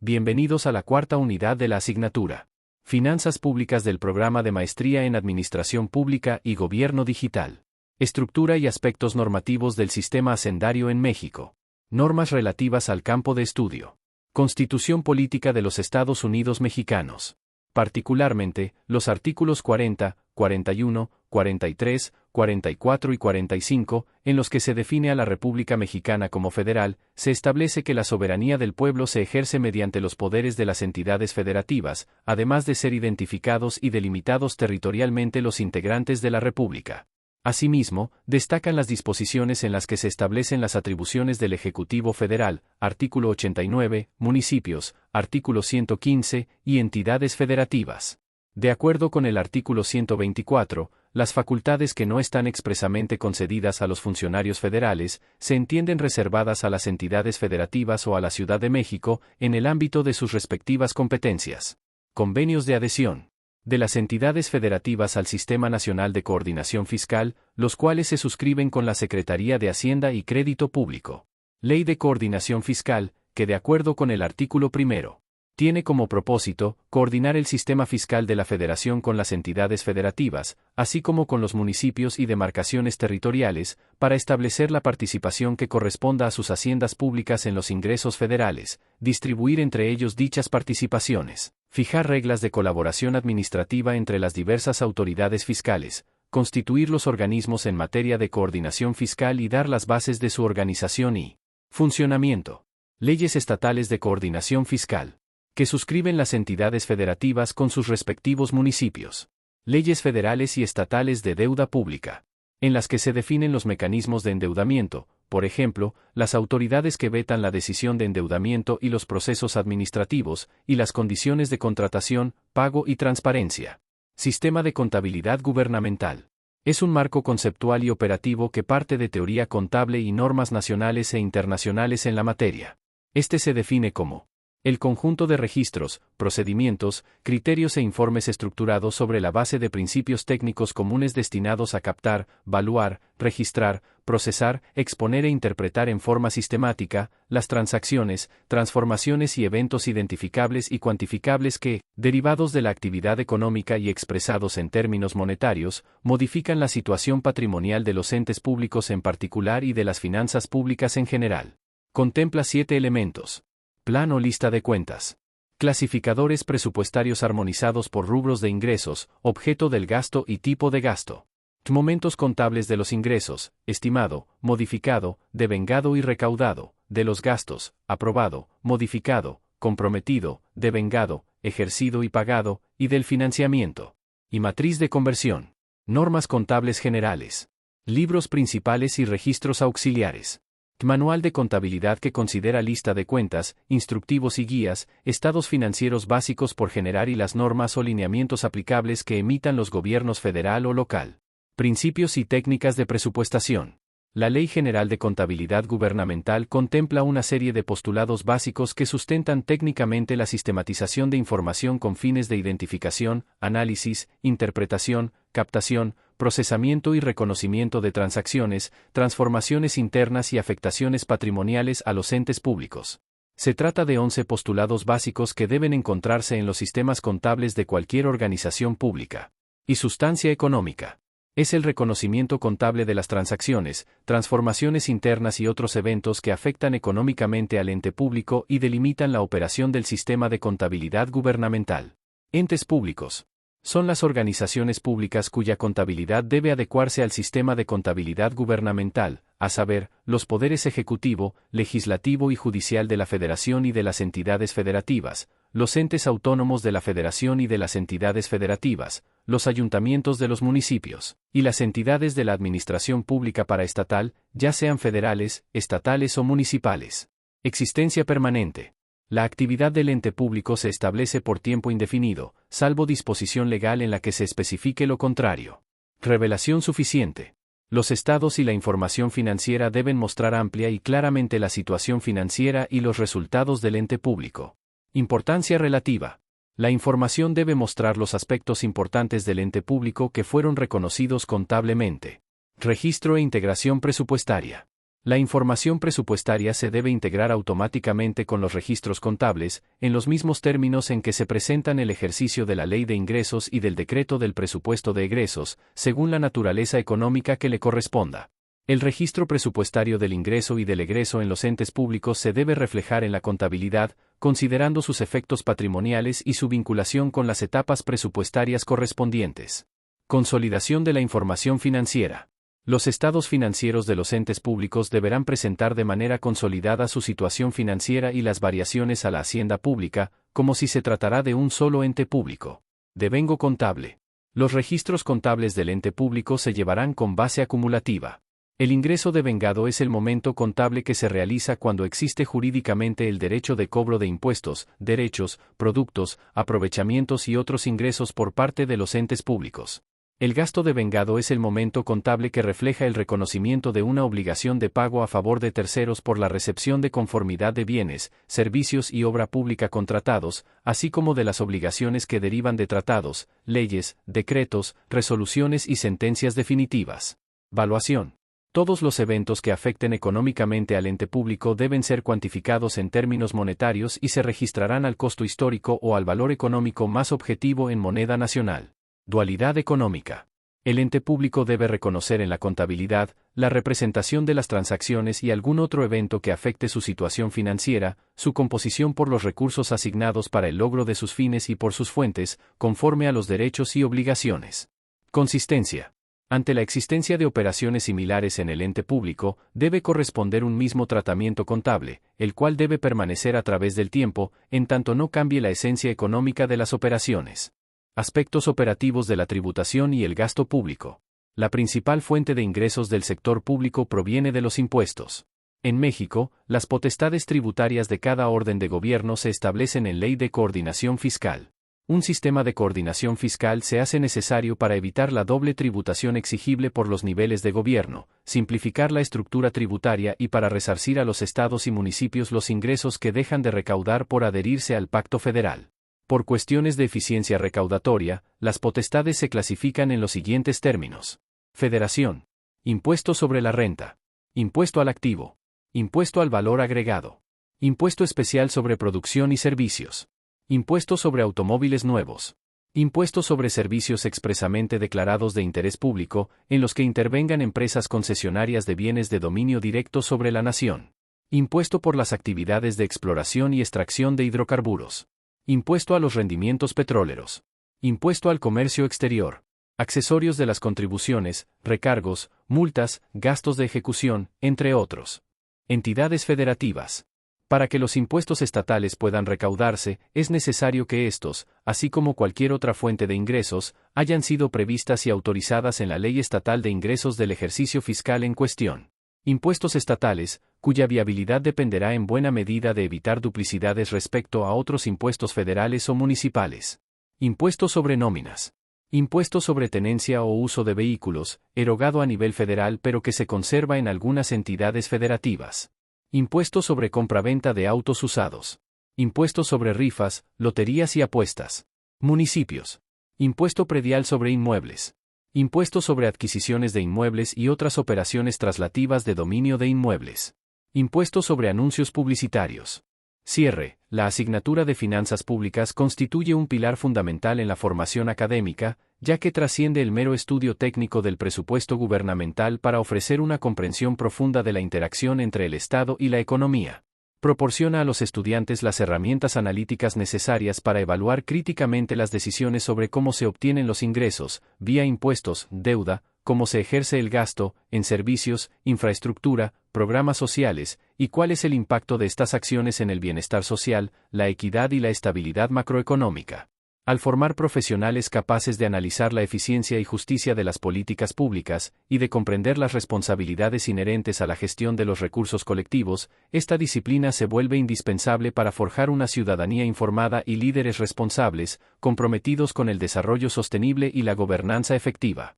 Bienvenidos a la cuarta unidad de la asignatura Finanzas Públicas del Programa de Maestría en Administración Pública y Gobierno Digital. Estructura y aspectos normativos del sistema hacendario en México. Normas relativas al campo de estudio. Constitución Política de los Estados Unidos Mexicanos. Particularmente, los artículos 40, 41, 43, 44 y 45, en los que se define a la República Mexicana como federal, se establece que la soberanía del pueblo se ejerce mediante los poderes de las entidades federativas, además de ser identificados y delimitados territorialmente los integrantes de la República. Asimismo, destacan las disposiciones en las que se establecen las atribuciones del Ejecutivo Federal, artículo 89, municipios, artículo 115, y entidades federativas. De acuerdo con el artículo 124, las facultades que no están expresamente concedidas a los funcionarios federales, se entienden reservadas a las entidades federativas o a la Ciudad de México, en el ámbito de sus respectivas competencias. Convenios de adhesión de las entidades federativas al Sistema Nacional de Coordinación Fiscal, los cuales se suscriben con la Secretaría de Hacienda y Crédito Público. Ley de Coordinación Fiscal, que de acuerdo con el artículo 1, tiene como propósito coordinar el sistema fiscal de la Federación con las entidades federativas, así como con los municipios y demarcaciones territoriales, para establecer la participación que corresponda a sus haciendas públicas en los ingresos federales, distribuir entre ellos dichas participaciones, fijar reglas de colaboración administrativa entre las diversas autoridades fiscales, constituir los organismos en materia de coordinación fiscal y dar las bases de su organización y funcionamiento. Leyes estatales de coordinación fiscal que suscriben las entidades federativas con sus respectivos municipios. Leyes federales y estatales de deuda pública, en las que se definen los mecanismos de endeudamiento, por ejemplo, las autoridades que vetan la decisión de endeudamiento y los procesos administrativos, y las condiciones de contratación, pago y transparencia. Sistema de contabilidad gubernamental. Es un marco conceptual y operativo que parte de teoría contable y normas nacionales e internacionales en la materia. Este se define como el conjunto de registros, procedimientos, criterios e informes estructurados sobre la base de principios técnicos comunes destinados a captar, valuar, registrar, procesar, exponer e interpretar en forma sistemática las transacciones, transformaciones y eventos identificables y cuantificables que, derivados de la actividad económica y expresados en términos monetarios, modifican la situación patrimonial de los entes públicos en particular y de las finanzas públicas en general. Contempla 7 elementos. Plan o lista de cuentas. Clasificadores presupuestarios armonizados por rubros de ingresos, objeto del gasto y tipo de gasto. Momentos contables de los ingresos, estimado, modificado, devengado y recaudado, de los gastos, aprobado, modificado, comprometido, devengado, ejercido y pagado, y del financiamiento. Y matriz de conversión. Normas contables generales. Libros principales y registros auxiliares. Manual de contabilidad que considera lista de cuentas, instructivos y guías, estados financieros básicos por generar y las normas o lineamientos aplicables que emitan los gobiernos federal o local. Principios y técnicas de presupuestación. La Ley General de Contabilidad Gubernamental contempla una serie de postulados básicos que sustentan técnicamente la sistematización de información con fines de identificación, análisis, interpretación, captación, procesamiento y reconocimiento de transacciones, transformaciones internas y afectaciones patrimoniales a los entes públicos. Se trata de 11 postulados básicos que deben encontrarse en los sistemas contables de cualquier organización pública. Y sustancia económica. Es el reconocimiento contable de las transacciones, transformaciones internas y otros eventos que afectan económicamente al ente público y delimitan la operación del sistema de contabilidad gubernamental. Entes públicos. Son las organizaciones públicas cuya contabilidad debe adecuarse al sistema de contabilidad gubernamental, a saber, los poderes ejecutivo, legislativo y judicial de la Federación y de las entidades federativas, los entes autónomos de la Federación y de las entidades federativas, los ayuntamientos de los municipios, y las entidades de la administración pública paraestatal, ya sean federales, estatales o municipales. Existencia permanente. La actividad del ente público se establece por tiempo indefinido, salvo disposición legal en la que se especifique lo contrario. Revelación suficiente. Los estados y la información financiera deben mostrar amplia y claramente la situación financiera y los resultados del ente público. Importancia relativa. La información debe mostrar los aspectos importantes del ente público que fueron reconocidos contablemente. Registro e integración presupuestaria. La información presupuestaria se debe integrar automáticamente con los registros contables, en los mismos términos en que se presentan el ejercicio de la Ley de Ingresos y del Decreto del Presupuesto de Egresos, según la naturaleza económica que le corresponda. El registro presupuestario del ingreso y del egreso en los entes públicos se debe reflejar en la contabilidad, considerando sus efectos patrimoniales y su vinculación con las etapas presupuestarias correspondientes. Consolidación de la información financiera. Los estados financieros de los entes públicos deberán presentar de manera consolidada su situación financiera y las variaciones a la hacienda pública, como si se tratara de un solo ente público. Devengo contable. Los registros contables del ente público se llevarán con base acumulativa. El ingreso devengado es el momento contable que se realiza cuando existe jurídicamente el derecho de cobro de impuestos, derechos, productos, aprovechamientos y otros ingresos por parte de los entes públicos. El gasto devengado es el momento contable que refleja el reconocimiento de una obligación de pago a favor de terceros por la recepción de conformidad de bienes, servicios y obra pública contratados, así como de las obligaciones que derivan de tratados, leyes, decretos, resoluciones y sentencias definitivas. Valuación. Todos los eventos que afecten económicamente al ente público deben ser cuantificados en términos monetarios y se registrarán al costo histórico o al valor económico más objetivo en moneda nacional. Dualidad económica. El ente público debe reconocer en la contabilidad la representación de las transacciones y algún otro evento que afecte su situación financiera, su composición por los recursos asignados para el logro de sus fines y por sus fuentes, conforme a los derechos y obligaciones. Consistencia. Ante la existencia de operaciones similares en el ente público, debe corresponder un mismo tratamiento contable, el cual debe permanecer a través del tiempo, en tanto no cambie la esencia económica de las operaciones. Aspectos operativos de la tributación y el gasto público. La principal fuente de ingresos del sector público proviene de los impuestos. En México, las potestades tributarias de cada orden de gobierno se establecen en Ley de Coordinación Fiscal. Un sistema de coordinación fiscal se hace necesario para evitar la doble tributación exigible por los niveles de gobierno, simplificar la estructura tributaria y para resarcir a los estados y municipios los ingresos que dejan de recaudar por adherirse al Pacto Federal. Por cuestiones de eficiencia recaudatoria, las potestades se clasifican en los siguientes términos. Federación. Impuesto sobre la renta. Impuesto al activo. Impuesto al valor agregado. Impuesto especial sobre producción y servicios. Impuesto sobre automóviles nuevos. Impuesto sobre servicios expresamente declarados de interés público, en los que intervengan empresas concesionarias de bienes de dominio directo sobre la nación. Impuesto por las actividades de exploración y extracción de hidrocarburos. Impuesto a los rendimientos petroleros. Impuesto al comercio exterior. Accesorios de las contribuciones, recargos, multas, gastos de ejecución, entre otros. Entidades federativas. Para que los impuestos estatales puedan recaudarse, es necesario que estos, así como cualquier otra fuente de ingresos, hayan sido previstas y autorizadas en la Ley Estatal de Ingresos del ejercicio fiscal en cuestión. Impuestos estatales, cuya viabilidad dependerá en buena medida de evitar duplicidades respecto a otros impuestos federales o municipales. Impuesto sobre nóminas. Impuesto sobre tenencia o uso de vehículos, erogado a nivel federal pero que se conserva en algunas entidades federativas. Impuesto sobre compraventa de autos usados. Impuesto sobre rifas, loterías y apuestas. Municipios. Impuesto predial sobre inmuebles. Impuesto sobre adquisiciones de inmuebles y otras operaciones traslativas de dominio de inmuebles. Impuesto sobre anuncios publicitarios. Cierre. La asignatura de finanzas públicas constituye un pilar fundamental en la formación académica, ya que trasciende el mero estudio técnico del presupuesto gubernamental para ofrecer una comprensión profunda de la interacción entre el Estado y la economía. Proporciona a los estudiantes las herramientas analíticas necesarias para evaluar críticamente las decisiones sobre cómo se obtienen los ingresos, vía impuestos, deuda, cómo se ejerce el gasto, en servicios, infraestructura, programas sociales, y cuál es el impacto de estas acciones en el bienestar social, la equidad y la estabilidad macroeconómica. Al formar profesionales capaces de analizar la eficiencia y justicia de las políticas públicas, y de comprender las responsabilidades inherentes a la gestión de los recursos colectivos, esta disciplina se vuelve indispensable para forjar una ciudadanía informada y líderes responsables, comprometidos con el desarrollo sostenible y la gobernanza efectiva.